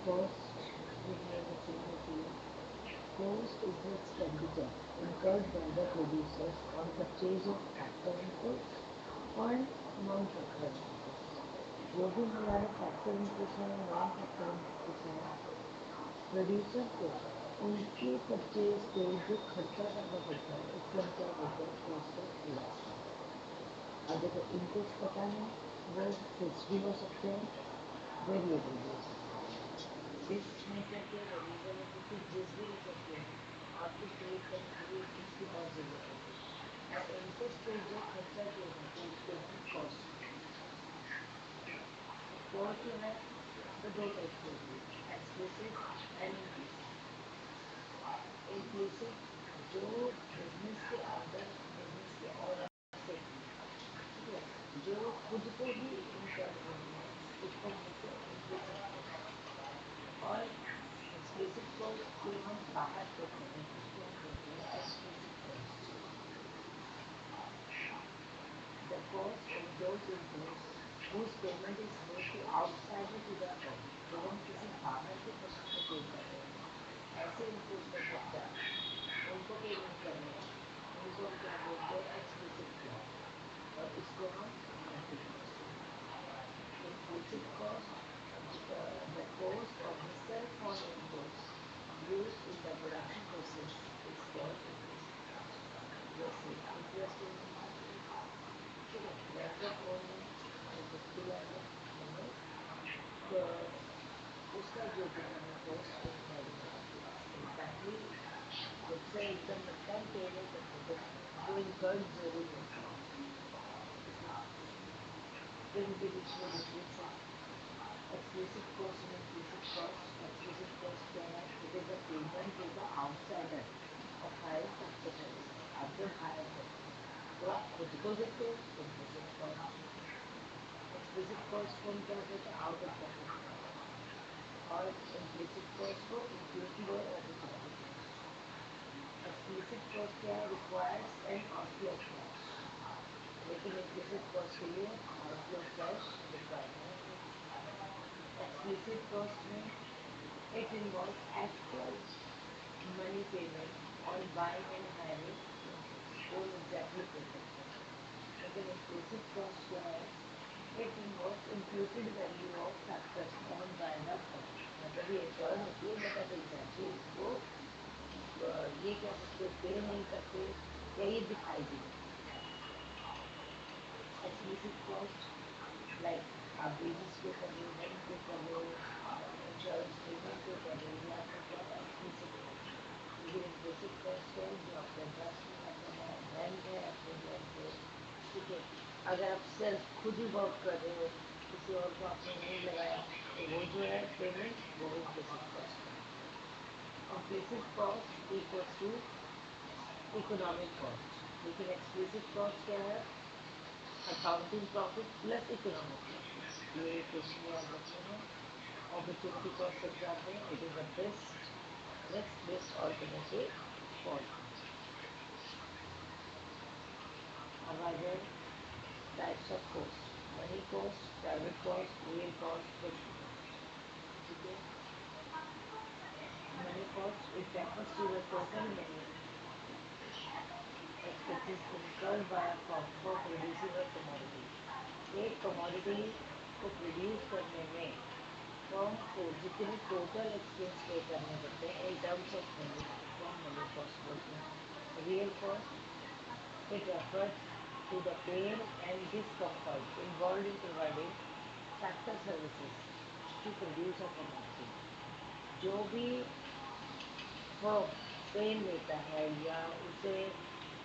Cost remain the same as here. Cost is the expenditure incurred by the producers on purchase of factor inputs और non factor inputs. जो भी हमारे factor inputs हैं non factor inputs हैं, producer को उनके purchase पे जो खर्चा करना पड़ता है उसको हम क्या बोलते हैं, कॉस्ट ऑफ प्रोडक्शन। अब देखो इनपुट्स पता है, वो फिक्स भी हो सकते हैं, वेरिएबल भी हो सकते हैं। इस नेचर के वेरिएबल है क्योंकि जिस भी नेचर के हैं, आपको सेल करने के लिए इनपुट्स की बहुत जरूरत होती है और इनपुट्स पे जो खर्चा किया जाता है उसको हम कॉस्ट बोलते हैं। कॉस्ट जो है वो दो टाइप की होती है, एक्सप्लिसिट एंड इम्प्लिसिट। इंक्लूसिव जो बिजनेस के अंदर बिजनेस के ऑनर से, ठीक है, जो खुद को ही इनकर्ड हो रही है उसको हम बोलते हैं इंक्लूसिव कॉस्ट। और एक्सप्लिसिट कॉस्ट जो हम बाहर पे करें उसको हम बोलते हैं explicit cost. The cost of those imports whose payment is made to outsider to the firm, जब हम किसी बाहर के पर्सन को पे कर रहे हैं ऐसे इनपुट्स का खर्चा उनको पेमेंट कर रहे हैं, उनको हम क्या बोलते हैं, एक्सप्लिसिट कॉस्ट, और इसको हम इनडायरेक्ट कॉस्ट बोलते हैं। Implicit cost, the cost of the self-owned inputs used in the production process is called implicit cost। जैसे इंटरेस्ट इन मार्केट, ठीक है, रेंट ऑफ लोन है वो खुद की लागत, मैंने उसका जो भी है हमें कॉस्ट इनकर्ड होता है। एग्जैक्टली जब से एकदम बनता है पेरोल करने के बाद वो इनकर्ड जरूर होता है, ठीक है। फिर इनके बीच में डिफरेंस है explicit cost and implicit cost. Explicit cost क्या है, it is a payment to the outsider of hire factor services. आप जब हायर करते हैं तो आप खुद को देते हो, इम्प्लिसिट कॉस्ट। एक्सप्लिसिट कॉस्ट को हम क्या बोलते हैं, आउट ऑफ पॉकेट कॉस्ट, और इम्प्लिसिट कॉस्ट को इंक्लूसिव और अपॉर्चुनिटी कॉस्ट। एक्सप्लिसिट कॉस्ट क्या है, requires an outflow of cash, लेकिन इम्प्लिसिट कॉस्ट के लिए आउटफ्लो ऑफ कैश रिक्वायर्ड नहीं होती। एक्सप्लिसिट कॉस्ट में it involves actual money payment on buying and hiring inputs, जो एग्जैक्टली पे करते हैं। लेकिन इम्प्लिसिट कॉस्ट क्या है, it involves imputed value of factors on by the firm, मतलब ये इंकर्ड होती है बट आप एग्जैक्टली इसको ये कह सकते हो पे नहीं करते या ये दिखाई भी नहीं देता। एक्सप्लिसिट कॉस्ट लाइक आप वेजेस पे कर रहे हो, रेंट पे कर रहे हो, इंश्योरेंस प्रीमियम पे कर रहे हो, ये आपका क्या है, एक्सप्लिसिट कॉस्ट है। लेकिन इम्प्लिसिट कॉस्ट क्या है, जो आपका इंफ्रास्ट्रक्चर है, रेंट है अपने लैंड पे, ठीक है। अगर आप सेल्फ खुद ही वर्क कर रहे हो, किसी और को आपने नहीं लगाया, तो वो जो है पेमेंट वो इम्प्लिसिट कॉस्ट कहलाती है। Implicit cost equals to economic cost, लेकिन एक्सप्लिसिट कॉस्ट क्या है, accounting profit plus economic profit. ये क्वेश्चन याद रखने हैं। अपॉर्चुनिटी कॉस्ट एग्जाम में it is the best next best alternative for you. अब आ जाए types of cost, money cost, private cost, real cost, fixed cost, ठीक है। Money cost it refers to the total money expenses incurred by a firm for producing a commodity। एक commodity को produce करने में firm को जितने total expense पे करने पड़ते हैं इन टर्म्स ऑफ मनी, उसको हम मनी कॉस्ट बोलते हैं। Real cost it refers to the pain and discomfort involve in providing factor services to produce a commodity. जो भी फर्म पेन लेता है या उसे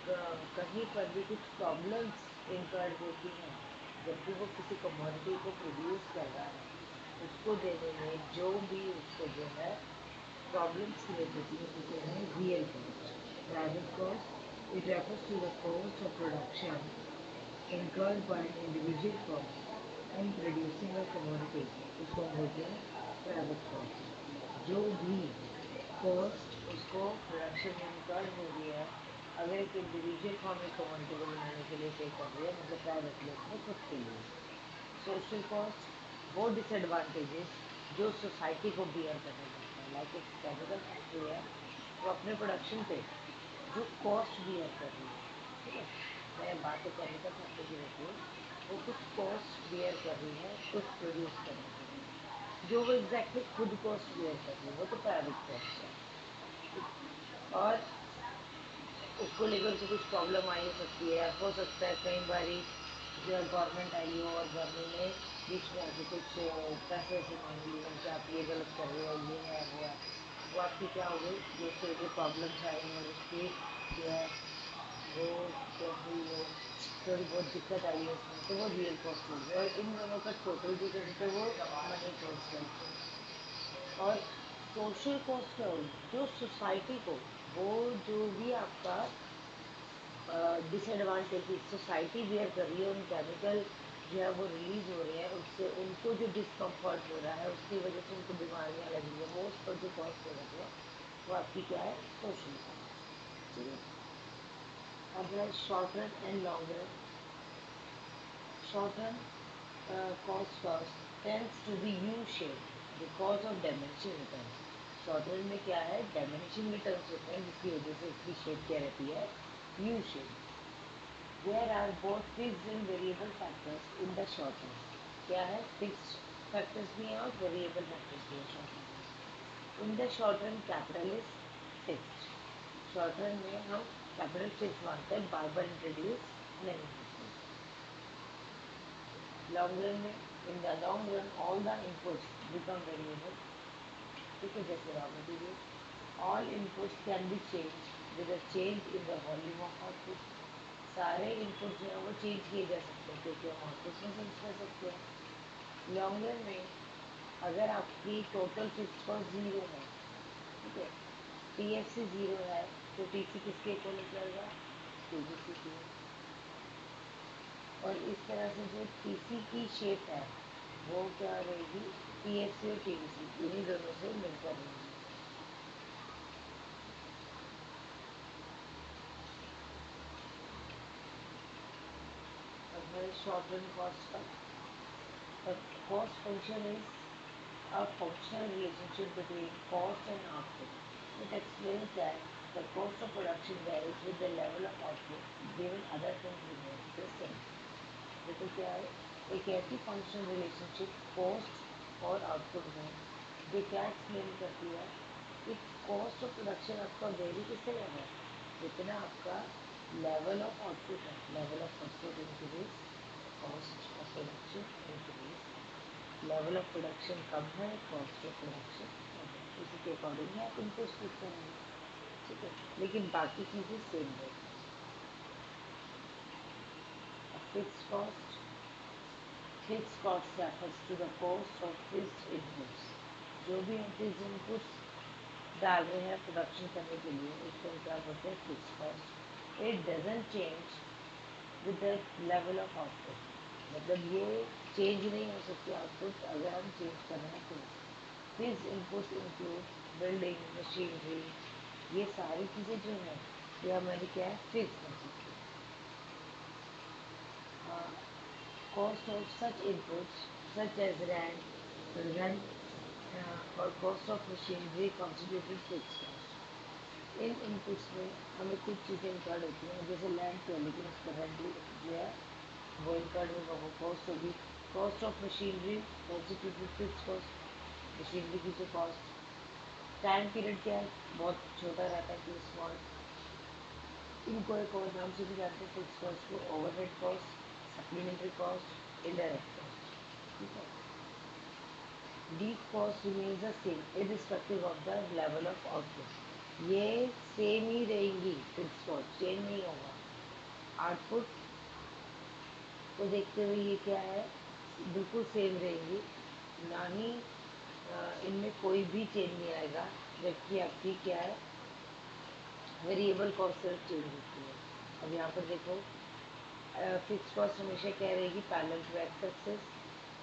कहीं पर भी कुछ प्रॉब्लम्स इनकर्ड होती हैं जब भी वो किसी कमोडिटी को प्रोड्यूस कर रहा है, उसको देने में जो भी उसको जो है प्रॉब्लम्स क्रिएट होती है उसको कहते हैं real cost. Private cost it refers to the cost of production incurred by an individual firm in producing a commodity, उसको हम बोलते हैं प्राइवेट कॉस्ट। जो भी कॉस्ट उसको प्रोडक्शन में इनकर्ड हो रही है, अगर एक इंडिविजुअल फॉर्म एक कमोडिटी को बनाने के लिए पे कर रही है, मतलब प्राइवेटली अपने खुद के लिए। सोशल कॉस्ट वो डिसएडवांटेजेस जो सोसाइटी को बियर करना पड़ता है। लाइक एक केमिकल फैक्ट्री है, वो अपने प्रोडक्शन पे जो कॉस्ट बियर कर रही है, ठीक है, मैं बात तो केमिकल फैक्ट्री की रहती है, वो कुछ कॉस्ट बियर कर रही है कुछ प्रोड्यूस करने के लिए, जो वो एग्जैक्टली खुद कॉस्ट बियर कर रही है, वो तो प्राइवेट कॉस्ट है। और उसको लेकर के कुछ प्रॉब्लम आई हो सकती है, हो सकता है कई बार जो गवर्नमेंट आई हो और गवर्नमेंट ने बीच में आके कुछ पैसे वैसे मांग लिए हो कि आप ये गलत कर रहे हो, ये है वो है, वो आपकी क्या हो गई, जो उसके जो प्रॉब्लम्स आई और उसकी जो है वो कैसे वो थोड़ी बहुत दिक्कत आई है उसमें, तो वो रियल कॉस्ट हो गई, और इन दोनों का टोटल जो करते हैं वो मनी कॉस्ट है। और सोशल कॉस्ट क्या होगी, जो सोसाइटी को, वो जो भी आपका डिसएडवांटेज सोसाइटी बियर कर रही है, उन केमिकल जो है वो रिलीज हो रहे हैं, उससे उनको जो डिस्कम्फर्ट हो रहा है, उसकी वजह से उनको बीमारियां लग रही है, वो उसका जो कॉस्ट हो रही है, वो आपकी क्या है, सोशल कॉस्ट। ठीक है। अब है short run and long run. Short run cost tends to be U-shaped because of diminishing returns. Short run में क्या है, diminishing returns होते हैं, जिसकी वजह से इसकी शेप क्या रहती है, U shape. There are both fixed and variable factors in the short run. क्या है, fixed factors भी हैं और variable factors भी हैं short run में। In the short run, capital is fixed. Short run में हम capital fixed मानते हैं, बार बार introduce नहीं होते। Long run में, in the long run, all the inputs become variable. ठीक है, जैसे raw material, all inputs can be changed with a change in the volume of output. सारे इनपुट जो है वो चेंज किए जा सकते हैं क्योंकि हम आउटपुट में चेंज कर सकते हैं। लॉन्ग रन में अगर आपकी टोटल फिक्स कॉस्ट जीरो है, ठीक है, टीएफसी जीरो है, तो टीसी किसके इक्वल हो जाएगा, टीबीसी के। और इस तरह से जो टीसी की शेप है वो क्या रहेगी, टीएफसी और टीबीसी इन्हीं दोनों से मिलकर रहेगी। अब है शॉर्ट रन कॉस्ट का। The cost function is a functional relationship between cost and output. It explains that the cost of production varies with the level of output given other things remain the same. देखो क्या है, एक ऐसी functional relationship cost और output में जो क्या explain करती है कि कॉस्ट ऑफ प्रोडक्शन आपका वेरी किससे कर रहा है, जितना आपका लेवल ऑफ आउटपुट है, level of output increase, cost of production increase. Level of production कम है, कॉस्ट ऑफ प्रोडक्शन कम है, उसी के अकॉर्डिंग ही आप इनपुट्स पिक करेंगे। ठीक है, लेकिन बाकी चीज़ें सेम रहेगी। Fix cost, fix cost refers to the cost of fixed inputs. जो भी हम फिक्स इनपुट्स डाल रहे हैं प्रोडक्शन करने के लिए, उसको हम क्या बोलते हैं, fix cost. It doesn't change with the level of output, मतलब ये चेंज नहीं हो सकती आउटपुट अगर हम चेंज कर रहे हैं तो। Fix inputs include building machinery, ये सारी चीज़ें जो हैं ये हमारी क्या है, फिक्स कर सकते हैं। Cost of such inputs such as rent और cost of machinery constituted fix cost. इन इनपुट्स में हमें कुछ चीज़ें इंक्लूड होती हैं, जैसे लैंड को, लेकिन उसका रेंट जो है वो इंक्लूड होगा, वो कॉस्ट होगी। Cost of machinery constituted fix cost, machinery की जो कॉस्ट। टाइम पीरियड क्या है, बहुत छोटा रहता है कि स्मॉल। इनको एक और नाम से भी जानते हैं फिक्स कॉस्ट को, overhead cost, supplementary cost, indirect cost. ठीक है। These costs remains the same irrespective of the level of output. ये सेम ही रहेंगी, फिक्स कॉस्ट चेंज नहीं होगा। आउटपुट को देखते हुए ये क्या है, बिल्कुल सेम रहेंगी, ना ही इनमें कोई भी चेंज नहीं आएगा, जबकि आपकी क्या है, वेरिएबल कॉस्ट सिर्फ चेंज होती है। अब यहाँ पर देखो, फिक्स कॉस्ट हमेशा क्या रहेगी, पैरेलल टू एक्स एक्सिस,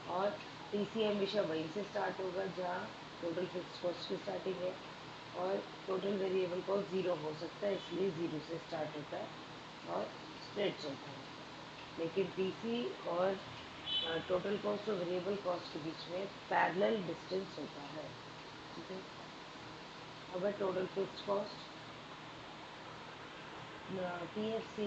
और टीसी हमेशा वहीं से स्टार्ट होगा जहाँ टोटल फिक्स कॉस्ट की स्टार्टिंग है, और टोटल वेरिएबल कॉस्ट ज़ीरो हो सकता है, इसलिए ज़ीरो से स्टार्ट होता है और स्प्रेड चलता रहता है। लेकिन टीसी और टोटल कॉस्ट और वेरिएबल कॉस्ट के बीच में पैरेलल डिस्टेंस होता है, ठीक है। अब है total fixed cost. TFC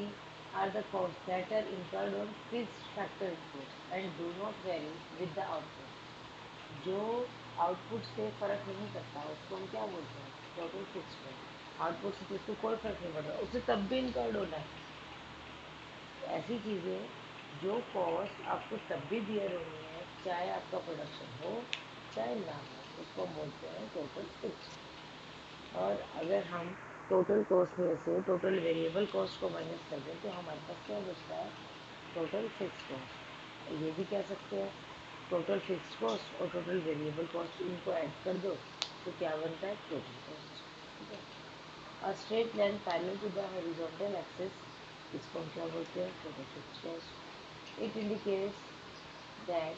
are the costs that are incurred on fixed factor inputs and do not vary with the output. जो आउटपुट से फर्क नहीं करता उसको हम क्या बोलते हैं, टोटल फिक्स्ड कॉस्ट। आउटपुट से तो उसको कोई फर्क नहीं पड़ रहा, उसे तब भी इनकर्ड होना है। ऐसी चीज़ें जो कॉस्ट आपको तब भी बियर होनी है, चाहे आपका प्रोडक्शन हो चाहे ना हो, उसको हम बोलते हैं टोटल फिक्स्ड। और अगर हम टोटल कॉस्ट में से टोटल वेरिएबल कॉस्ट को माइनस कर दें तो हमारे पास क्या बचता है, टोटल फिक्स कॉस्ट। ये भी कह सकते हैं टोटल फिक्स कॉस्ट और टोटल वेरिएबल कॉस्ट, इनको ऐड कर दो तो क्या बनता है, टोटल कॉस्ट, ठीक है। A straight line parallel to the horizontal axis, इसको हम क्या बोलते हैं, total fix cost. It indicates that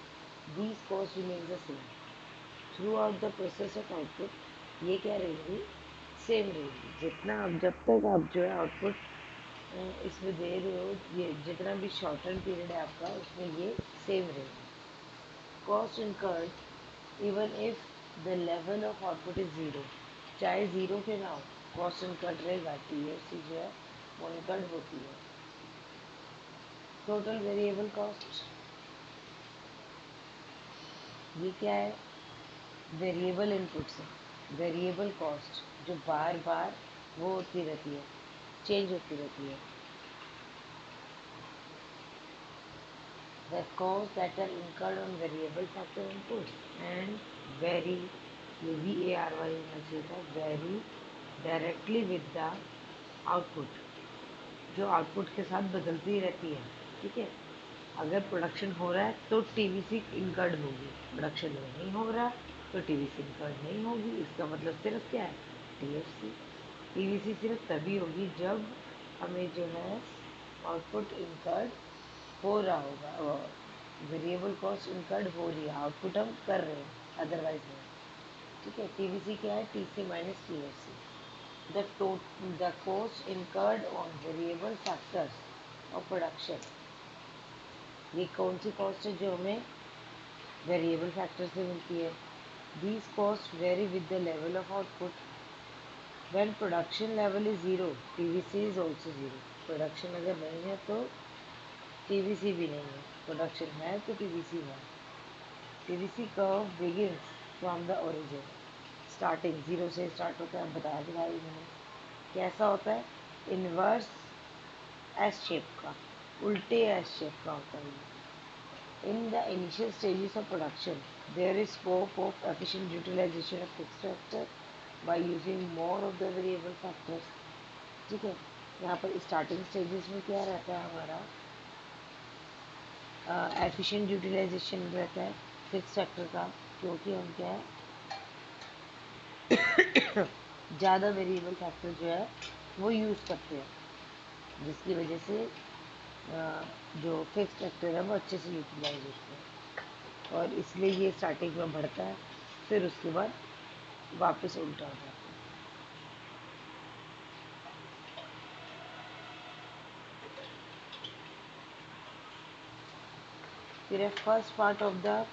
these cost remain the same throughout the process of output. ये क्या रहेंगी, सेम रहेंगी। जितना आप, जब तक आप जो है आउटपुट इसमें दे रहे हो, ये जितना भी शॉर्ट टर्म पीरियड है आपका, उसमें ये सेम रहेंगी। Cost incurred even if the level of output is zero, चाहे ज़ीरो के ना हो कॉस्ट इनकर्ड रहेगा। TFC जो है वो इनकर्ड होती है। टोटल वेरिएबल कॉस्ट, ये क्या है, वेरिएबल इनपुट से वेरिएबल कॉस्ट जो बार बार वो होती रहती है, चेंज होती रहती है। The cost that are incurred on variable factor inputs and vary, ये VARY होना चाहिए था, vary directly with the output, जो आउटपुट के साथ बदलती रहती है, ठीक है। अगर प्रोडक्शन हो रहा है तो TVC इनकर्ड होगी, प्रोडक्शन में नहीं हो रहा तो TVC इनकर्ड नहीं होगी। इसका मतलब सिर्फ क्या है, TFC। TVC सिर्फ तभी होगी जब हमें जो है आउटपुट इनकर्ड हो रहा होगा, वेरिएबल कॉस्ट इनकर्ड हो रही है, आउटपुट हम कर रहे हैं, अदरवाइज नहीं, ठीक है। TVC क्या है, TC minus TFC। The cost incurred on variable factors of production, ये कौन सी कॉस्ट है जो हमें वेरिएबल फैक्टर से मिलती है। These cost very with the level of output. When production level is zero, TVC is also zero. Production अगर नहीं है तो TVC भी नहीं है, प्रोडक्शन है तो TVC है। TVC curve begins from the origin, starting zero से स्टार्ट होता है, बता दिया मैंने। कैसा होता है, इन्वर्स एस शेप का, उल्टे एस शेप का होता है ये। In the initial stages of production, there is scope of efficient utilization of fixed factor by using more of the variable factors, ठीक है। यहाँ पर स्टार्टिंग स्टेजेस में क्या रहता है हमारा, एफिशिएंट यूटिलाइजेशन रहता है फिक्स फैक्टर का, क्योंकि हम क्या है ज़्यादा वेरिएबल फैक्टर जो है वो यूज़ करते हैं, जिसकी वजह से जो फिक्स फैक्टर है वो अच्छे से यूटिलाइज होते हैं, और इसलिए ये स्टार्टिंग में बढ़ता है, फिर उसके बाद वापस उल्टा हो जाता है। फिर first part of the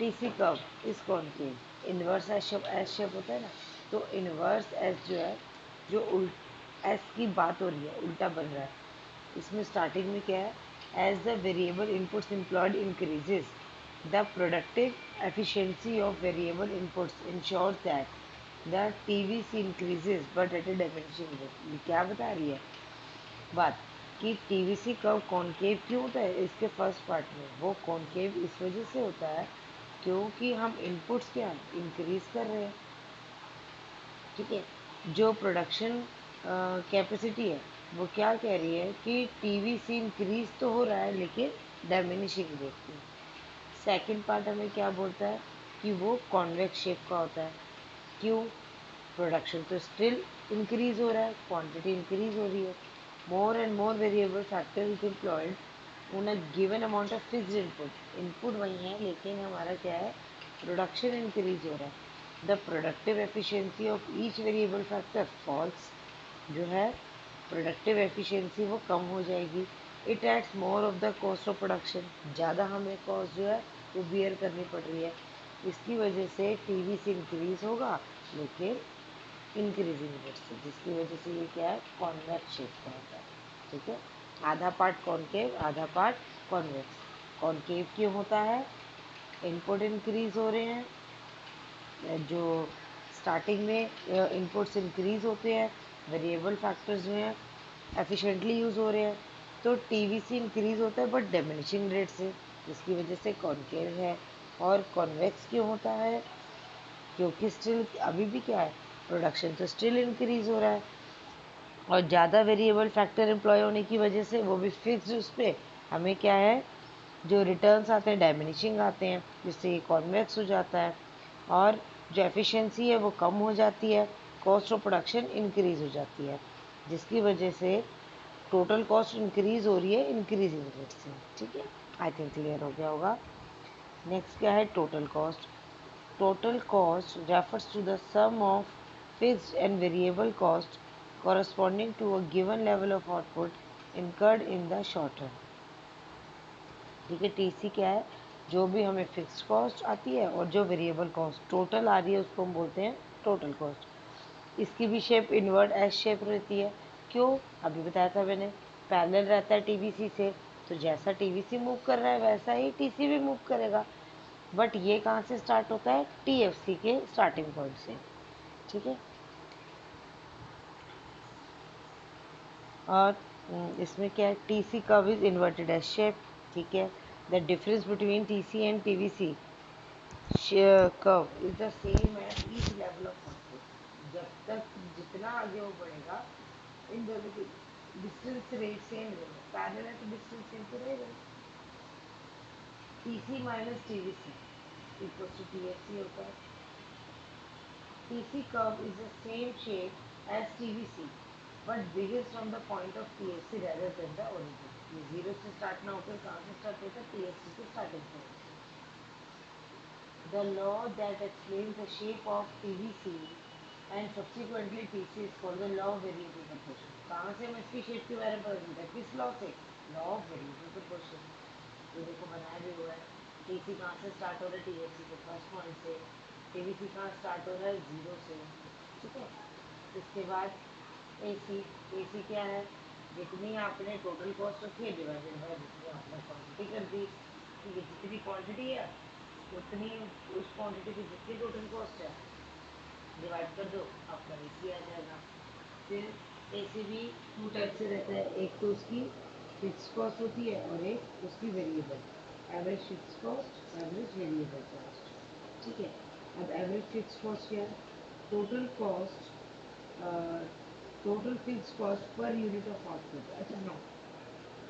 TC curve is concave, inverse S shape होता है ना, तो इन्वर्स एस जो है, जो एस की बात हो रही है, उल्टा बन रहा है। इसमें स्टार्टिंग में क्या है, as the variable inputs employed increases, the productive efficiency of variable inputs ensure that the TVC increases but at a diminishing rate. ये क्या बता रही है बात, कि TVC कर्व कॉनकेव क्यों होता है इसके फर्स्ट पार्ट में, वो कॉनकेव इस वजह से होता है क्योंकि हम इनपुट्स क्या इंक्रीज कर रहे हैं, ठीक है। जो प्रोडक्शन कैपेसिटी है वो क्या कह रही है कि TVC इंक्रीज तो हो रहा है लेकिन डायमिनिशिंग रेट में। सेकंड पार्ट हमें क्या बोलता है, कि वो कॉन्वेक्स शेप का होता है। क्यों, प्रोडक्शन तो स्टिल इंक्रीज हो रहा है, क्वांटिटी इंक्रीज हो रही है, more and more variable factor is employed on a given amount of fixed input. Input वही है लेकिन हमारा क्या है, प्रोडक्शन इंक्रीज हो रहा है। The productive efficiency of each variable factor falls, जो है प्रोडक्टिव एफिशिएंसी वो कम हो जाएगी it adds more of the cost of production, ज़्यादा हमें कॉस्ट जो है वो बियर करनी पड़ रही है। इसकी वजह से टीवीसी इंक्रीज होगा, लेकिन इंक्रीजिंग रेट से, जिसकी वजह से ये क्या है, कॉन्वेक्स शेप का होता है। ठीक है, आधा पार्ट कॉनकेव, आधा पार्ट कॉन्वेक्स। कॉनकेव क्यों होता है? इनपुट इंक्रीज हो रहे हैं, जो स्टार्टिंग में इनपुट्स इंक्रीज होते हैं, वेरिएबल फैक्टर्स जो हैं एफिशिएंटली यूज़ हो रहे हैं, तो टीवीसी इंक्रीज होता है बट डिमिनिशिंग रेट से, जिसकी वजह से कॉनकेव है। और कॉन्वेक्स क्यों होता है? क्योंकि स्टिल अभी भी क्या है, प्रोडक्शन तो स्टिल इंक्रीज हो रहा है, और ज़्यादा वेरिएबल फैक्टर एम्प्लॉय होने की वजह से, वो भी फिक्स्ड, उस पर हमें क्या है, जो रिटर्न्स आते हैं डायमिनिशिंग आते हैं, जिससे ये कॉन्वेक्स हो जाता है। और जो एफिशिएंसी है वो कम हो जाती है, कॉस्ट ऑफ प्रोडक्शन इंक्रीज हो जाती है, जिसकी वजह से टोटल कॉस्ट इंक्रीज हो रही है इंक्रीजिंग रेट से। ठीक है, आई थिंक क्लियर हो गया होगा। नेक्स्ट क्या है, total cost. Total cost refers to the sum of fixed and variable cost corresponding to a given level of output incurred in the short run। ठीक है, टीसी क्या है, जो भी हमें फिक्स्ड कॉस्ट आती है और जो वेरिएबल कॉस्ट टोटल आ रही है उसको हम बोलते हैं टोटल कॉस्ट। इसकी भी शेप इनवर्ट एस शेप रहती है। क्यों? अभी बताया था मैंने, पैरेलल रहता है टीवीसी से, तो जैसा टीवीसी मूव कर रहा है वैसा ही टीसी भी मूव करेगा। बट ये कहाँ से स्टार्ट होता है? टीएफसी के स्टार्टिंग पॉइंट से। ठीक है, और इसमें क्या है, TC curve is inverted S shape. ठीक है, the difference between TC and TVC curve is the same at each level of output. जब तक जितना आगे वो बढ़ेगा, इन दोनों की डिस्टेंस रेट सेम रहेगा, पैरेलल है तो डिस्टेंस सेम तो रहेगा। TC minus TVC equals to TFC होता है। TC curve is the same shape as TVC but begins from the point of TFC rather than the origin। ये zero से start ना होकर कहाँ से स्टार्ट होता है? TFC के स्टार्टिंग पॉइंट से। The law that explains the shape of TVC and subsequently TC is called the law of variable proportion। कहाँ से हम इसकी शेप के बारे में पता चलता है? किस लॉ से? Law of variable proportion. ये देखो बनाया भी हुआ है। टीसी कहाँ से स्टार्ट हो रहा है? टीएफसी के फर्स्ट पॉइंट से। टीवीसी कहाँ स्टार्ट हो रहा है? जीरो से। ठीक है, इसके बाद एसी। एसी क्या है? जितनी आपने टोटल कॉस्ट रखी है डिवाइडेड बाय जितनी आपने क्वांटिटी कर दी। ठीक है, जितनी क्वांटिटी है उतनी, उस क्वांटिटी की जितनी टोटल कॉस्ट है डिवाइड कर दो, आपका एसी आ जाएगा। फिर एसी भी टू टाइप से रहता है, एक तो उसकी फिक्स कॉस्ट होती है और एक उसकी variable. Average fix cost, average variable cost. ठीक है, अब एवरेज फिक्स कॉस्ट क्या है? Total cost, total fix cost per unit of output. अच्छा हाँ,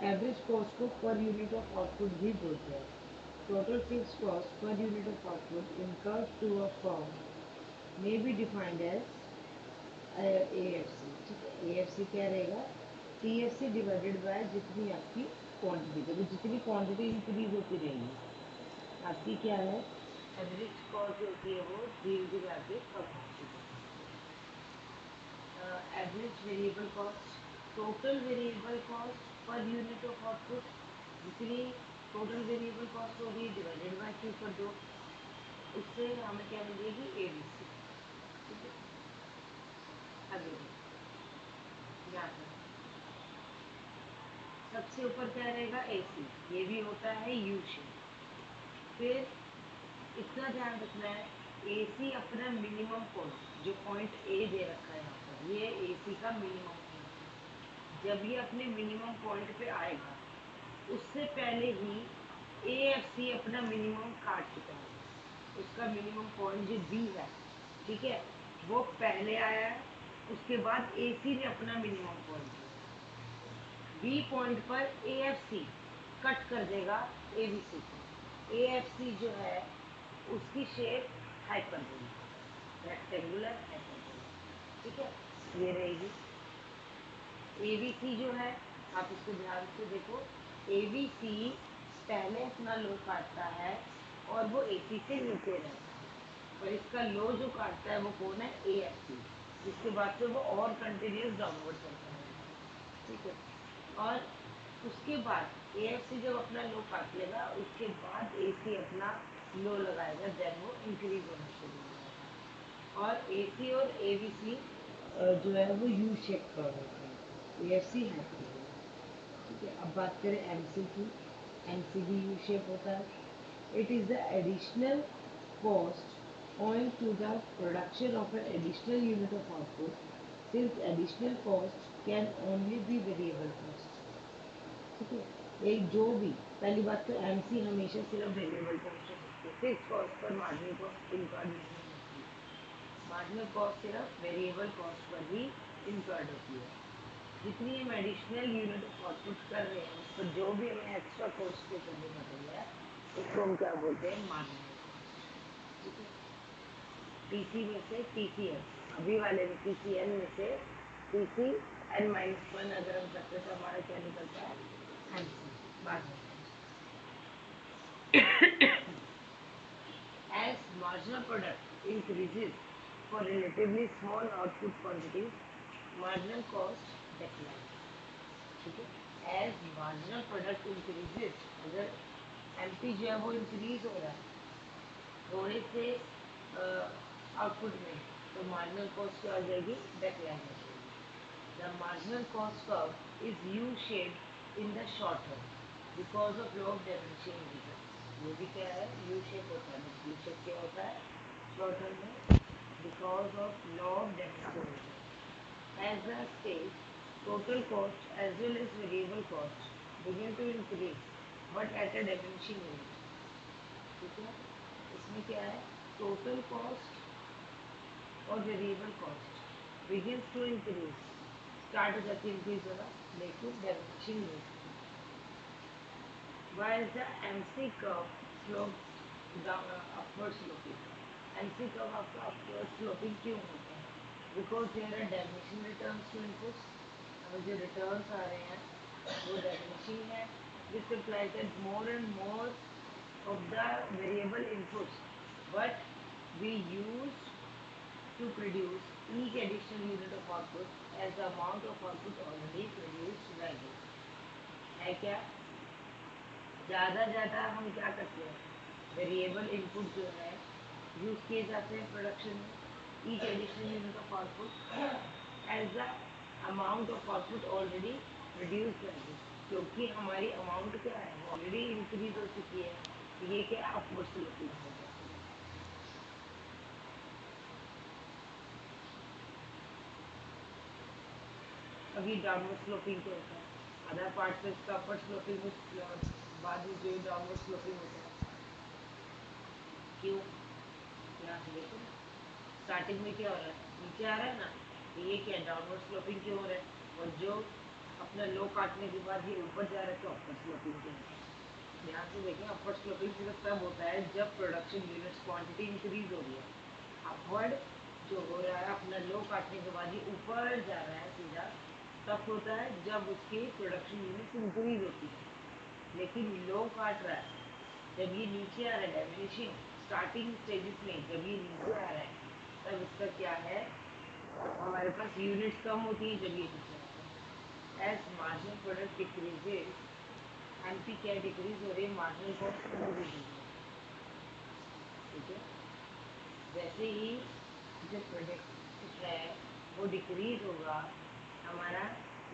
एवरेज कॉस्ट को पर यूनिट ऑफ आउटपुट भी बोलते हैं। Total fix cost per unit of output incurred to a firm may be defined as AFC. ठीक है, एएफसी क्या रहेगा? टीएफसी डिवाइडेड बाय जितनी आपकी क्वांटिटी, देखो जितनी क्वांटिटी इंक्रीज होती रहेगी आपकी क्या है, एवरेज कॉस्ट जो होती है वो धीरे धीरे आगे कम होती जाएगी। Average variable cost, total variable cost per unit of output, जितनी टोटल वेरिएबल कॉस्ट होगी डिवाइडेड बाय क्यू कर दो, उससे हमें क्या मिल जाएगी? एबीसी। ठीक है, आगे देखो यहाँ पर सबसे ऊपर क्या रहेगा? एसी। ये भी होता है यू शेप। फिर इतना ध्यान रखना है, एसी अपना मिनिमम पॉइंट, जो पॉइंट ए दे रखा है यहाँ पर, ये एसी का मिनिमम पॉइंट है। जब ये अपने मिनिमम पॉइंट पे आएगा, उससे पहले ही एएफसी अपना मिनिमम काट चुका होगा। उसका मिनिमम पॉइंट जो बी है, ठीक है, वो पहले आया है, उसके बाद एसी ने अपना मिनिमम पॉइंट लिया। बी पॉइंट पर एएफसी कट कर देगा एबीसी को। एएफसी जो है उसकी शेप हाइपरबोला, रेक्टेंगुलर हाइपरबोला। ठीक है, ये रहेगी। एबीसी जो है, आप इसको ध्यान से देखो, एबीसी पहले अपना लो काटता है और वो एसी से नीचे रहता है, और इसका लो जो काटता है वो कौन है? एएफसी, जिसके बाद से वो और कंटिन्यूस डाउनवर्ड चलता रहेगा। ठीक है, और उसके बाद एएफसी जब अपना लो काट लेगा उसके बाद एसी अपना लो लगाएगा, देन वो इंक्रीज होना शुरू हो जाएगा। और एसी और एबीसी जो है वो यू शेप का होता है, एएफसी हाइपर बोला। ठीक है, अब बात करें एमसी की। एमसी भी यू शेप होता है। It is the additional cost owing to the production of an additional unit of output, since additional cost can only be variable cost। ठीक है, एक जो भी, पहली बात तो एमसी हमेशा सिर्फ वेरिएबल कॉस्ट हो सकती है, फिक्स कॉस्ट पर मार्जिनल कॉस्ट इनकर्ड नहीं होती है। मार्जिनल कॉस्ट सिर्फ वेरिएबल कॉस्ट पर ही इनकर्ड होती है। जितनी हम एडिशनल यूनिट ऑफ आउटपुट कर रहे हैं उस पर जो भी हमें एक्स्ट्रा कॉस्ट पे करनी पड़ रही है उसको हम क्या बोलते हैं, मार्जिनल कॉस्ट। ठीक है, टीसी में से टीसीएस, अभी वाले में टीसीएन में से टीसी एन माइनस वन अगर हम करते तो हमारा क्या निकलता है, MC, marginal cost. As marginal product increases for relatively small output quantities, marginal cost declines। ठीक है, एज मार्जिनल प्रोडक्ट इंक्रीजेस, अगर एमपी जो है वो इंक्रीज हो रहा है थोड़े से आउटपुट में, तो मार्जिनल कॉस्ट क्या हो जाएगी, डेक्लाइन हो जाएगी। The marginal cost curve is U shaped in the short term because of law of diminishing returns. ये भी क्या है, यू शेप होता है, बट यू शेप क्या होता है शॉर्ट टर्म में, because of law of diminishing returns. As the state, total cost as well as variable cost begin to increase, but at a diminishing rate। ठीक है, इसमें क्या है, टोटल कॉस्ट और variable cost begins to increase, start हो जाती है increase होना, लेकिन डिमिनिशिंग रेट में। Why is the MC curve slopes down upward sloping? MC curve आपका upward sloping क्यों होता है? Because there are diminishing returns to inputs। हमें जो returns आ रहे हैं वो diminishing है। This implies that more and more of the variable inputs, but we used to produce each additional unit of output as the amount of output already produced value। है क्या? ज़्यादा हम क्या करते हैं, वेरिएबल इनपुट जो है यूज किए जाते हैं प्रोडक्शन में, each additional unit of output as the amount of output already produce value. क्योंकि हमारी अमाउंट क्या है, वो ऑलरेडी इंक्रीज हो चुकी है, तो ये क्या अपवर्ड स्लोपिंग हो जाती है। अभी डाउनवर्ड स्लोपिंग क्या होता है, अदर पार्ट पे इसका अपवर्ड स्लोपिंग, बाद में जो डाउनवर्ड स्लोपिंग होता है। क्यों, यहाँ से देखो ना, स्टार्टिंग में क्या हो रहा है, नीचे आ रहा है ना, तो ये क्या डाउनवर्ड स्लोपिंग क्यों हो रहा है, और जो अपना लो काटने के बाद ये ऊपर जा रहा है तो अपवर्ड स्लोपिंग क्यों होता है। ध्यान से देखें, अपवर्ड स्लोपिंग सिर्फ तब होता है जब प्रोडक्शन यूनिट्स क्वांटिटी इंक्रीज हो रही है। अपवर्ड जो हो रहा है अपना लो काटने के बाद ये ऊपर जा रहा है सीधा, तब होता है जब उसकी प्रोडक्शन यूनिट्स इंक्रीज होती है। लेकिन लो काट रहा है जब ये नीचे आ रहा है, डायमिनिशिंग स्टार्टिंग स्टेजेस में जब ये नीचे आ रहा है, तब इसका क्या है, हमारे पास यूनिट्स कम होती हैं जब ये नीचे आता है। As marginal product decreases, MP क्या डिक्रीज हो रही है, मार्जिनल कॉस्ट इंक्रीज हो रही है। ठीक है, जैसे ही जो प्रोडक्ट है वो डिक्रीज होगा, हमारा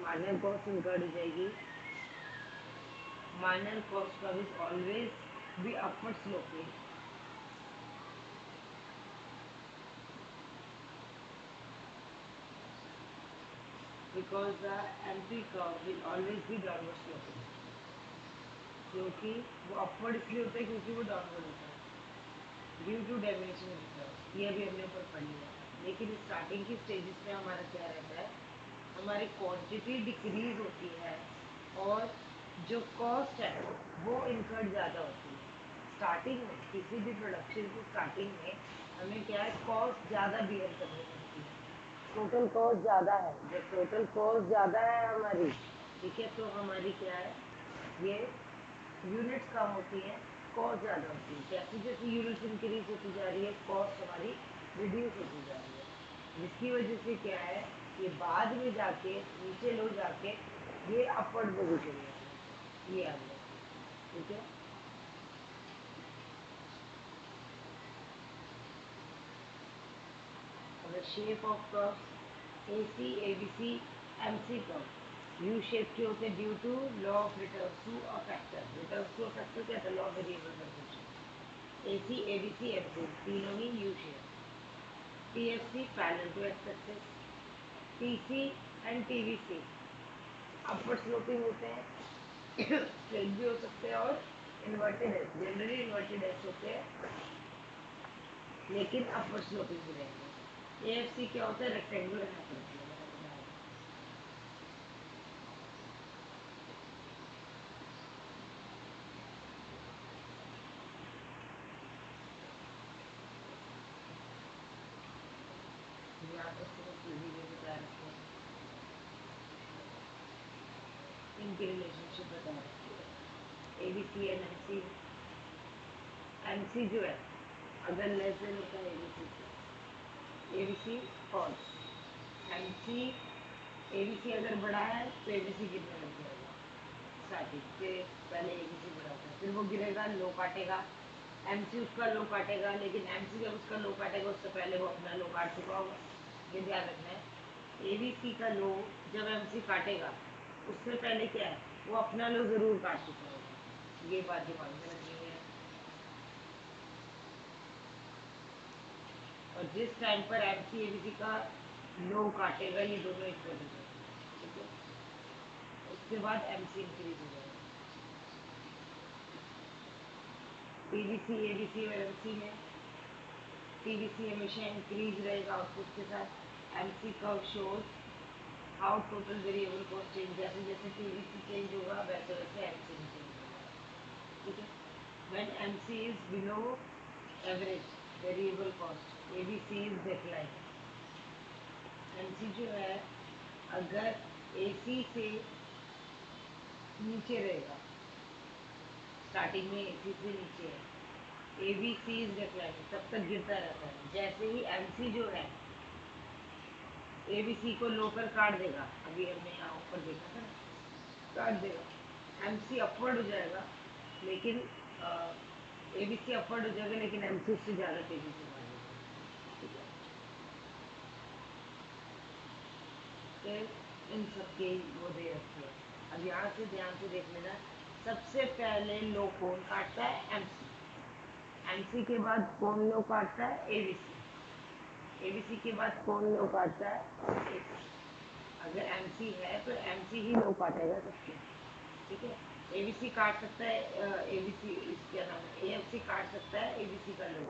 मार्जिनल कॉस्ट इंक्रीज हो जाएगी। Marginal cost curve is always be upward sloping because the MP curve will always be downward sloping। क्योंकि वो अपवर्ड इसलिए होता है क्योंकि वो डाउनवर्ड होता है ड्यू टू डायमिनिशिंग रिटर्न्स, ये अभी हमने ऊपर पढ़ लिया। लेकिन स्टार्टिंग की स्टेजेस में हमारा क्या रहता है, हमारी क्वांटिटी डिक्रीज होती है और जो कॉस्ट है वो इनकर्ड ज़्यादा होती है। स्टार्टिंग में किसी भी प्रोडक्शन की स्टार्टिंग में हमें क्या है, कॉस्ट ज़्यादा बियर करनी पड़ती है। टोटल कॉस्ट ज़्यादा है, जब टोटल कॉस्ट ज़्यादा है हमारी, ठीक है, तो हमारी क्या है, ये यूनिट्स कम होती हैं, कॉस्ट ज़्यादा होती है। जैसे जैसे यूनिट्स इंक्रीज होती जा रही है कॉस्ट हमारी रिड्यूस होती जा रही है, जिसकी वजह से क्या है, ये बाद में जाके नीचे लो जाके ये अपवर्ड पोजिशन में है। ये आ गया। ठीक है। The shape of curves AC, ABC, MC curve U shape के होते हैं due to law of returns to a factor. Returns to a factor क्या था? Law of variable consumption. AC, ABC, MC तीनों ही U shape. TFC parallel to x axis. TC and TVC upward sloping होते हैं, straight भी हो सकते हैं और inverted S, generally inverted S होते हैं लेकिन अपवर्ड स्लोपिंग भी रहेंगे। AFC क्या होता है? रेक्टेंगुलर हाइपरबोला, मैंने बताया। यहाँ तक तो मैं सीधी में बता रखी है, इनकी रिलेशनशिप बता रखी है। ABC and MC। MC जो है अगर लेस देन होता है ABC से, ABC फॉल्स। MC ABC अगर बड़ा है तो ABC गिरने लग जाएगा। स्टार्टिंग से पहले ABC बड़ा था, फिर वो गिरेगा, लो काटेगा। MC उसका लो काटेगा, लेकिन MC जब उसका लो काटेगा उससे पहले वो अपना लो काट चुका होगा। ये ध्यान रखना है। ABC का लो जब MC काटेगा उससे पहले क्या है? वो अपना लो जरूर काट चुका होगा। ये बात दिमाग में रखनी है। और जिस टाइम पर MC ABC का लो काटेगा ये दोनों इक्वल हो जाएंगे। ठीक है। उसके बाद MC इंक्रीज हो जाएगा। TBC ABC और MC में TBC हमेशा इंक्रीज रहेगा आउटपुट के साथ। MC curve shows how total variable cost change, जैसे जैसे TBC चेंज होगा वैसे वैसे MC भी चेंज होगा। ठीक है। when MC is below average variable cost ABC is decline। MC जो है अगर AC से नीचे रहेगा, स्टार्टिंग में AC से नीचे है, ABC is declining, तब तक गिरता रहता है। जैसे ही MC जो है ABC को लो पर काट देगा, अभी हमने यहाँ ऊपर देखा था ना, काट देगा, MC अपवर्ड हो जाएगा, लेकिन ABC अपवर्ड हो जाएगा लेकिन MC उससे ज्यादा तेजी से बढ़ेगा। ठीक है। फिर इन सबके वो दे रखे हैं। अब यहाँ से ध्यान से देख लेना, सबसे पहले लो कौन काटता है? MC। MC के बाद कौन लो काटता है? ABC। ABC के बाद कौन लो काटता है? AC। अगर MC है तो MC ही लो काटेगा सबके। ठीक है। ABC काट सकता है, ABC क्या नाम है, AFC काट सकता है ABC का लो,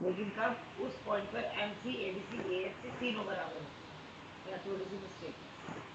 लेकिन कब? उस पॉइंट पर MC ABC AFC तीनों बराबर होते हैं। यहाँ थोड़ी सी मिस्टेक है।